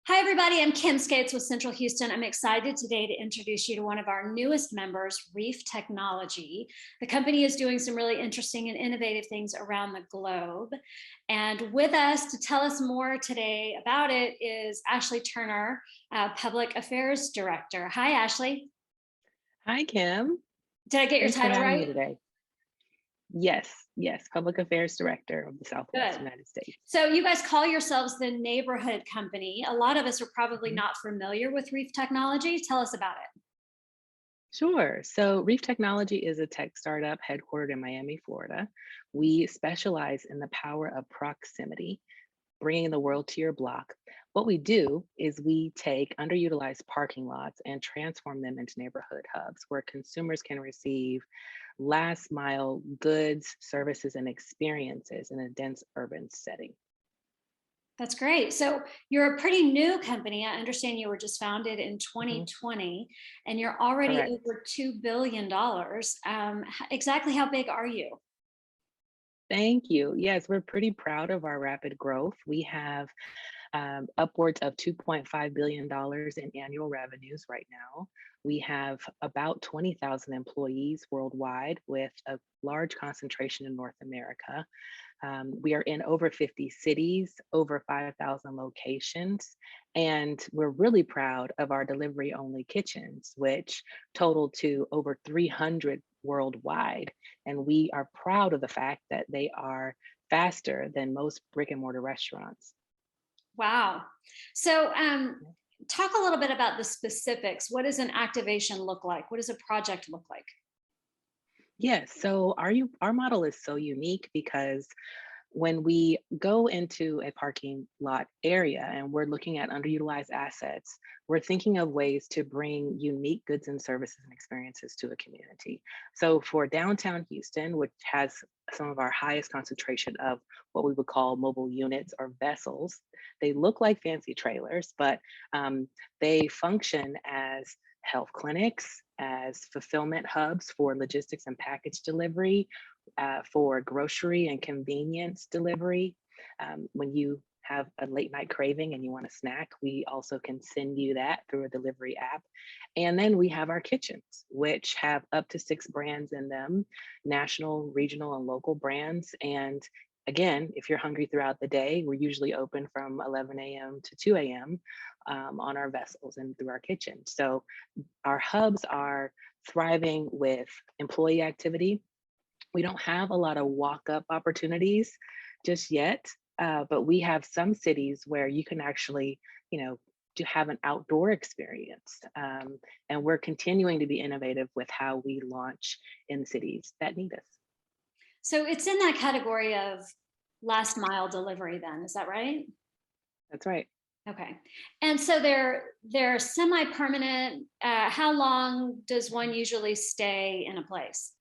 Hi, everybody. I'm Kim Scates with Central Houston. I'm excited today to introduce you to one of our newest members, REEF Technology. The company is doing some really interesting and innovative things around the globe. And with us to tell us more today about it is Ashlea Turner, Public Affairs Director. Hi, Ashlea. Hi, Kim. Did I get your Thanks for title having me right? today. Yes, Public Affairs Director of the Southwest Good. United States. So you guys call yourselves the neighborhood company. A lot of us are probably Mhm. not familiar with REEF Technology. Tell us about it. Sure. So, REEF Technology is a tech startup headquartered in Miami, Florida. We specialize in the power of proximity, bringing the world to your block. What we do is we take underutilized parking lots and transform them into neighborhood hubs where consumers can receive last mile goods, services, and experiences in a dense urban setting. That's great. So you're a pretty new company. I understand you were just founded in Mhm. 2020 and you're already Correct. over $2 billion. Exactly how big are you? Thank you. Yes, we're pretty proud of our rapid growth. We have upwards of $2.5 billion in annual revenues right now. We have about 20,000 employees worldwide with a large concentration in North America. We are in over 50 cities, over 5,000 locations, and we're really proud of our delivery only kitchens, which total to over 300 worldwide. And we are proud of the fact that they are faster than most brick and mortar restaurants. Wow. So talk a little bit about the specifics. What does an activation look like? What does a project look like? Yes, so our model is so unique because when we go into a parking lot area and we're looking at underutilized assets, we're thinking of ways to bring unique goods and services and experiences to a community. So for downtown Houston, which has some of our highest concentration of what we would call mobile units or vessels, they look like fancy trailers, but they function as health clinics, as fulfillment hubs for logistics and package delivery, for grocery and convenience delivery. When you have a late night craving and you want a snack, we also can send you that through a delivery app. And then we have our kitchens, which have up to 6 brands in them, national, regional, and local brands. And again, if you're hungry throughout the day, we're usually open from 11 a.m. to 2 a.m. On our vessels and through our kitchen. So our hubs are thriving with employee activity. We don't have a lot of walk up opportunities just yet, but we have some cities where you can actually, to have an outdoor experience. And we're continuing to be innovative with how we launch in cities that need us. So it's in that category of last mile delivery then, is that right? That's right. Okay. And so they're semi-permanent. How long does one usually stay in a place?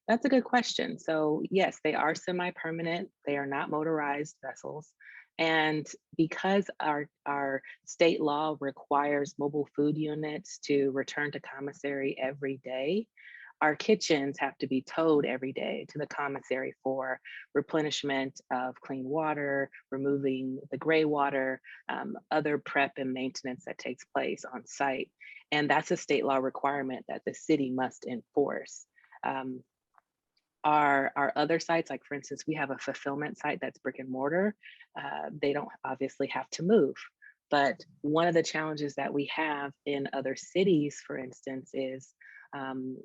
That's a good question. So, yes, they are semi permanent, they are not motorized vessels. And because our state law requires mobile food units to return to commissary every day, our kitchens have to be towed every day to the commissary for replenishment of clean water, removing the gray water, other prep and maintenance that takes place on site. And that's a state law requirement that the city must enforce. Um, our other sites, like for instance, we have a fulfillment site that's brick and mortar. They don't obviously have to move. But one of the challenges that we have in other cities, for instance, is um,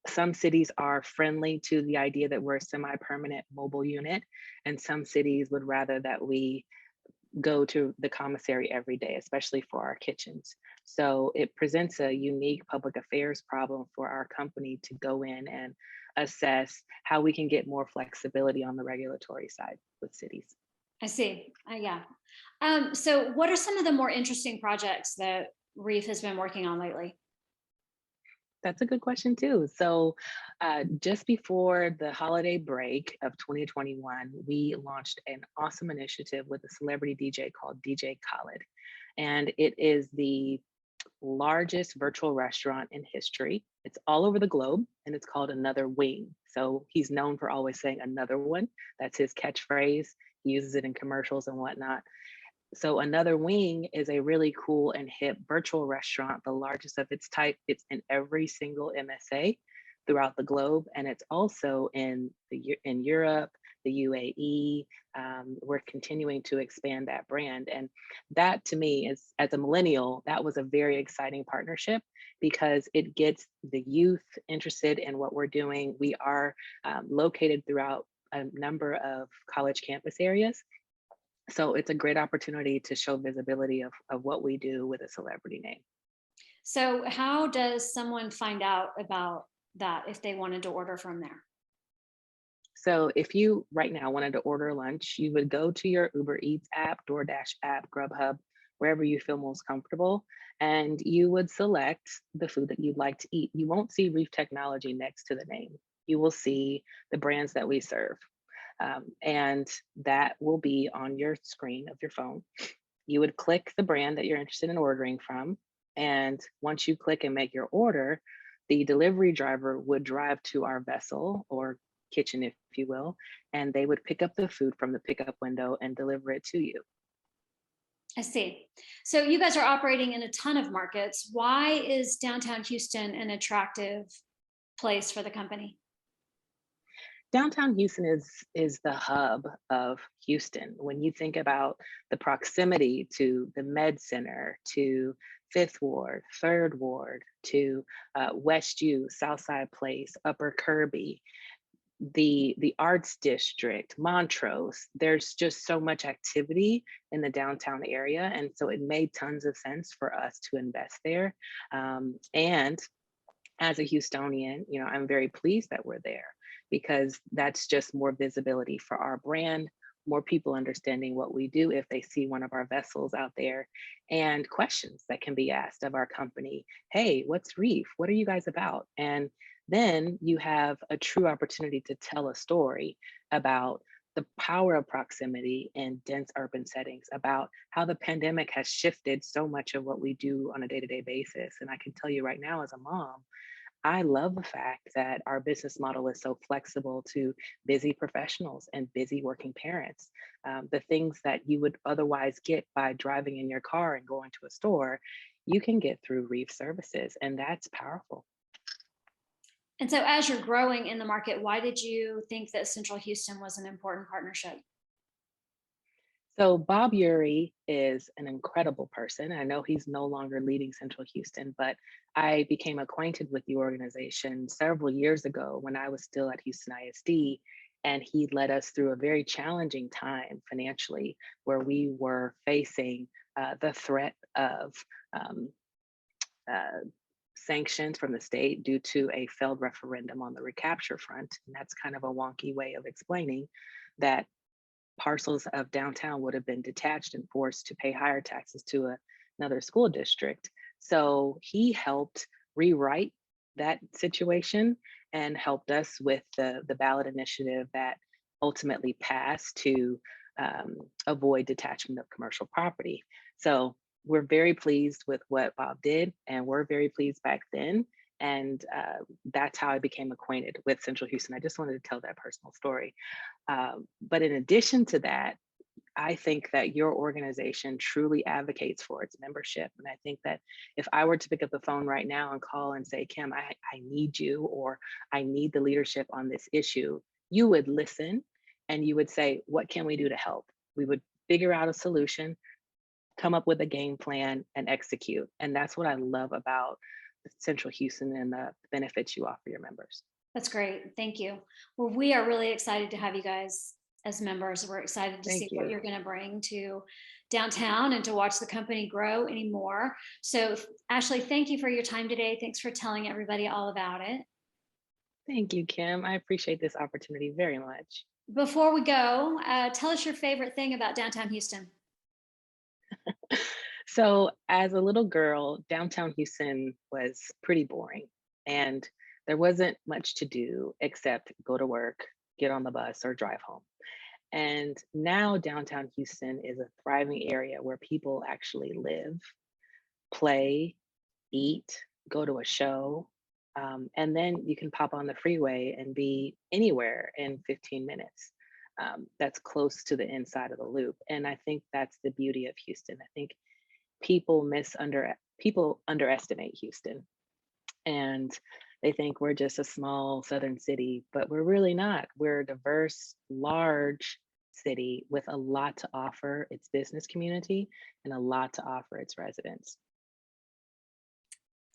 some cities are friendly to the idea that we're a semi-permanent mobile unit, and some cities would rather that we go to the commissary every day, especially for our kitchens. So it presents a unique public affairs problem for our company to go in and assess how we can get more flexibility on the regulatory side with cities. I see. Yeah. So what are some of the more interesting projects that Reef has been working on lately? That's a good question too. So, just before the holiday break of 2021, we launched an awesome initiative with a celebrity DJ called DJ Khaled, and it is the largest virtual restaurant in history. It's all over the globe and it's called Another Wing. So he's known for always saying another one. That's his catchphrase. He uses it in commercials and whatnot. So another wing is a really cool and hip virtual restaurant, the largest of its type. It's in every single MSA throughout the globe, and it's also in Europe, the UAE. We're continuing to expand that brand, and that to me is, as a millennial, that was a very exciting partnership because it gets the youth interested in what we're doing. We are located throughout a number of college campus areas, so it's a great opportunity to show visibility of what we do with a celebrity name. So, how does someone find out about that if they wanted to order from there? So if you right now wanted to order lunch, you would go to your Uber Eats app, DoorDash app, Grubhub, wherever you feel most comfortable, and you would select the food that you'd like to eat. You won't see Reef Technology next to the name. You will see the brands that we serve. And that will be on your screen of your phone. You would click the brand that you're interested in ordering from. And once you click and make your order, the delivery driver would drive to our vessel or kitchen, if you will, and they would pick up the food from the pickup window and deliver it to you. I see. So, you guys are operating in a ton of markets. Why is downtown Houston an attractive place for the company? Downtown Houston is the hub of Houston. When you think about the proximity to the Med Center, to Fifth Ward, Third Ward, to West U, Southside Place, Upper Kirby, the Arts District, Montrose, there's just so much activity in the downtown area, and so it made tons of sense for us to invest there. And as a Houstonian, I'm very pleased that we're there because that's just more visibility for our brand, more people understanding what we do if they see one of our vessels out there, and questions that can be asked of our company. Hey, what's Reef? What are you guys about? And then you have a true opportunity to tell a story about the power of proximity in dense urban settings, about how the pandemic has shifted so much of what we do on a day-to-day basis. And I can tell you right now, as a mom, I love the fact that our business model is so flexible to busy professionals and busy working parents. The things that you would otherwise get by driving in your car and going to a store, you can get through Reef services, and that's powerful. And so, as you're growing in the market, why did you think that Central Houston was an important partnership? So Bob Uri is an incredible person. I know he's no longer leading Central Houston, but I became acquainted with the organization several years ago when I was still at Houston ISD, and he led us through a very challenging time financially, where we were facing the threat of um, uh, sanctions from the state due to a failed referendum on the recapture front. And that's kind of a wonky way of explaining that parcels of downtown would have been detached and forced to pay higher taxes to another school district. So he helped rewrite that situation and helped us with the ballot initiative that ultimately passed to avoid detachment of commercial property. So we're very pleased with what Bob did, and we're very pleased back then. And that's how I became acquainted with Central Houston. I just wanted to tell that personal story. But in addition to that, I think that your organization truly advocates for its membership. And I think that if I were to pick up the phone right now and call and say, Kim, I need you, or I need the leadership on this issue, you would listen and you would say, what can we do to help? We would figure out a solution, come up with a game plan, and execute. And that's what I love about Central Houston and the benefits you offer your members. That's great. Thank you. Well, we are really excited to have you guys as members. We're excited to see Thank what you. you're going to bring to downtown and to watch the company grow anymore. So, Ashley, thank you for your time today. Thanks for telling everybody all about it. Thank you, Kim. I appreciate this opportunity very much. Before we go, tell us your favorite thing about downtown Houston. So, as a little girl, downtown Houston was pretty boring, and there wasn't much to do except go to work, get on the bus, or drive home. And now, downtown Houston is a thriving area where people actually live, play, eat, go to a show, and then you can pop on the freeway and be anywhere in 15 minutes. that's close to the inside of the loop. And I think that's the beauty of Houston. I think people underestimate Houston, and they think we're just a small southern city, but we're really not. We're a diverse, large city with a lot to offer its business community and a lot to offer its residents.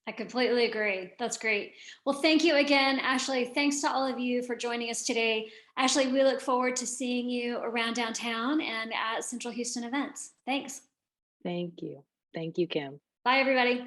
I completely agree. That's great. Well, thank you again, Ashley. Thanks to all of you for joining us today. Ashley, we look forward to seeing you around downtown and at Central Houston events. Thanks. Thank you. Thank you, Kim. Bye, everybody.